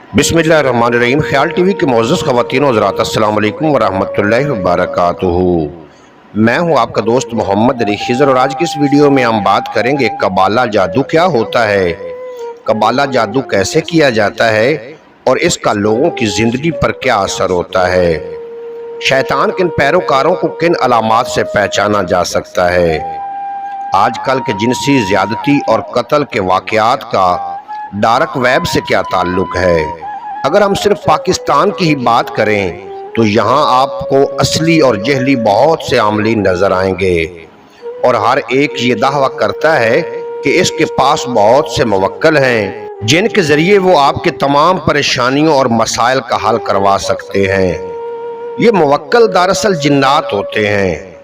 बिस्मिल्लाहिर्रहमानिर्रहीम। ख्याल टीवी के मोअज़्ज़ज़ ख़वातीन व हज़रात, अस्सलाम वालेकुम वरहमतुल्लाहि वबरकातुहू। मैं हूं आपका दोस्त मोहम्मद अली खिज़र और आज की इस वीडियो में हम बात करेंगे कबाला जादू क्या होता है, कबाला जादू कैसे किया जाता है और इसका लोगों की ज़िंदगी पर क्या असर होता है। शैतान किन पैरोकारों को किन अलामात से पहचाना जा सकता है। आजकल के जिनसी ज़्यादती और कत्ल के वाक़यात का डार्क वेब से क्या ताल्लुक है। अगर हम सिर्फ पाकिस्तान की ही बात करें तो यहाँ आपको असली और जहली बहुत से आमलीन नजर आएंगे और हर एक ये दावा करता है कि इसके पास बहुत से मुवक्किल हैं जिनके जरिए वो आपके तमाम परेशानियों और मसाइल का हल करवा सकते हैं। ये मुवक्किल दरअसल जिन्नात होते हैं।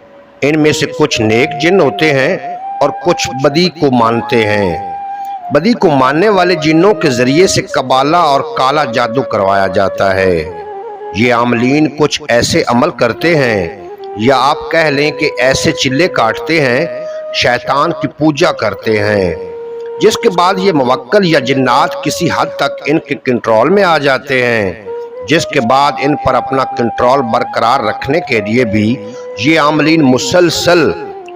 इनमें से कुछ नेक जिन्न होते हैं और कुछ बदी को मानते हैं। बदी को मानने वाले जिन्नों के जरिए से कबाला और काला जादू करवाया जाता है। ये आमलीन कुछ ऐसे अमल करते हैं या आप कह लें कि ऐसे चिल्ले काटते हैं, शैतान की पूजा करते हैं, जिसके बाद ये मुवक्किल या जिन्नात किसी हद तक इनके कंट्रोल में आ जाते हैं, जिसके बाद इन पर अपना कंट्रोल बरकरार रखने के लिए भी ये आमलीन मुसलसल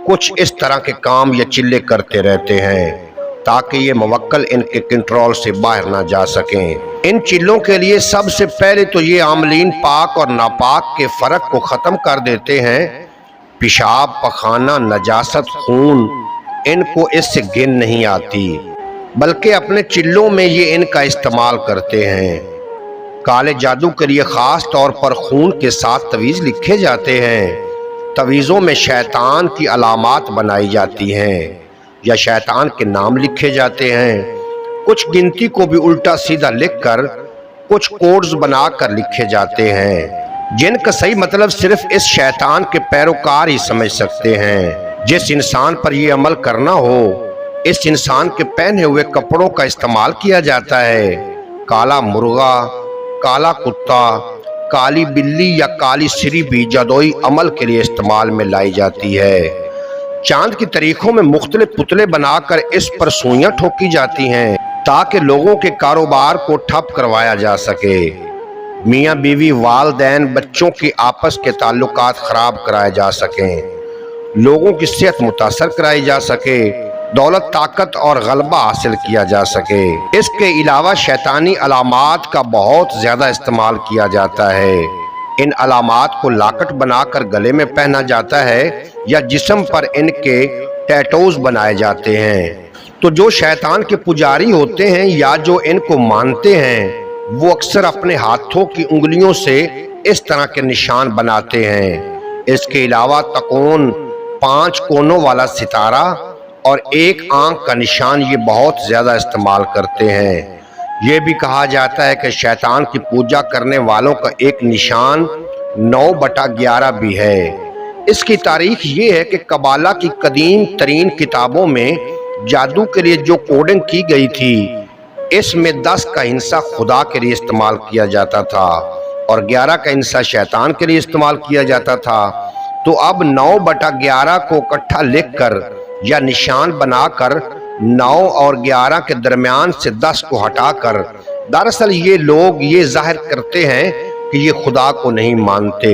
कुछ इस तरह के काम या चिल्ले करते रहते हैं ताकि ये मुवक्किल इनके कंट्रोल से बाहर ना जा सकें। इन चिल्लों के लिए सबसे पहले तो ये आमलीन पाक और नापाक के फर्क को ख़त्म कर देते हैं। पेशाब, पखाना, नजासत, खून इनको इससे गिन नहीं आती, बल्कि अपने चिल्लों में ये इनका इस्तेमाल करते हैं। काले जादू के लिए ख़ास तौर पर खून के साथ तवीज़ लिखे जाते हैं। तवीज़ों में शैतान की अलामात बनाई जाती हैं या शैतान के नाम लिखे जाते हैं। कुछ गिनती को भी उल्टा सीधा लिखकर कुछ कोड्स बनाकर लिखे जाते हैं जिनका सही मतलब सिर्फ इस शैतान के पैरोकार ही समझ सकते हैं। जिस इंसान पर यह अमल करना हो, इस इंसान के पहने हुए कपड़ों का इस्तेमाल किया जाता है। काला मुर्गा, काला कुत्ता, काली बिल्ली या काली सिरी भी जादुई अमल के लिए इस्तेमाल में लाई जाती है। चांद की तारीखों में मुख्तलिफ पुतले बनाकर इस पर सुइयां ठोकी जाती हैं ताकि लोगों के कारोबार को ठप करवाया जा सके। मियाँ बीवी, वालदैन, बच्चों की आपस के ताल्लुकात खराब कराए जा सकें, लोगों की सेहत मुतासर कराई जा सके, दौलत, ताकत और गलबा हासिल किया जा सके। इसके अलावा शैतानी अलामात का बहुत ज्यादा इस्तेमाल किया जाता है। इन अलामात को लाकट बनाकर गले में पहना जाता है या जिस्म पर इनके टैटूज बनाए जाते हैं। तो जो शैतान के पुजारी होते हैं या जो इनको मानते हैं, वो अक्सर अपने हाथों की उंगलियों से इस तरह के निशान बनाते हैं। इसके अलावा तकोन, 5 कोनों वाला सितारा और एक आंख का निशान ये बहुत ज्यादा इस्तेमाल करते हैं। ये भी कहा जाता है कि शैतान की पूजा करने वालों का एक निशान 9/11 भी है। इसकी तारीख ये है कि कबाला की कदीम तरीन किताबों में जादू के लिए जो कोडिंग की गई थी, इसमें 10 का हिस्सा खुदा के लिए इस्तेमाल किया जाता था और 11 का हिस्सा शैतान के लिए इस्तेमाल किया जाता था। तो अब 9/11 को इकट्ठा लिखकर या निशान बनाकर 9 और 11 के दरमियान से 10 को हटाकर दरअसल ये लोग ये जाहिर करते हैं कि ये खुदा को नहीं मानते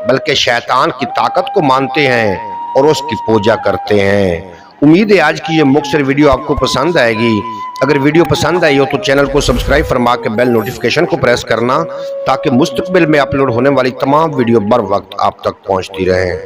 बल्कि शैतान की ताकत को मानते हैं और उसकी पूजा करते हैं। उम्मीद है आज की ये मुख्तसर वीडियो आपको पसंद आएगी। अगर वीडियो पसंद आई हो तो चैनल को सब्सक्राइब फरमा के बेल नोटिफिकेशन को प्रेस करना ताकि मुस्तकबिल में अपलोड होने वाली तमाम वीडियो बर वक्त आप तक पहुंचती रहें।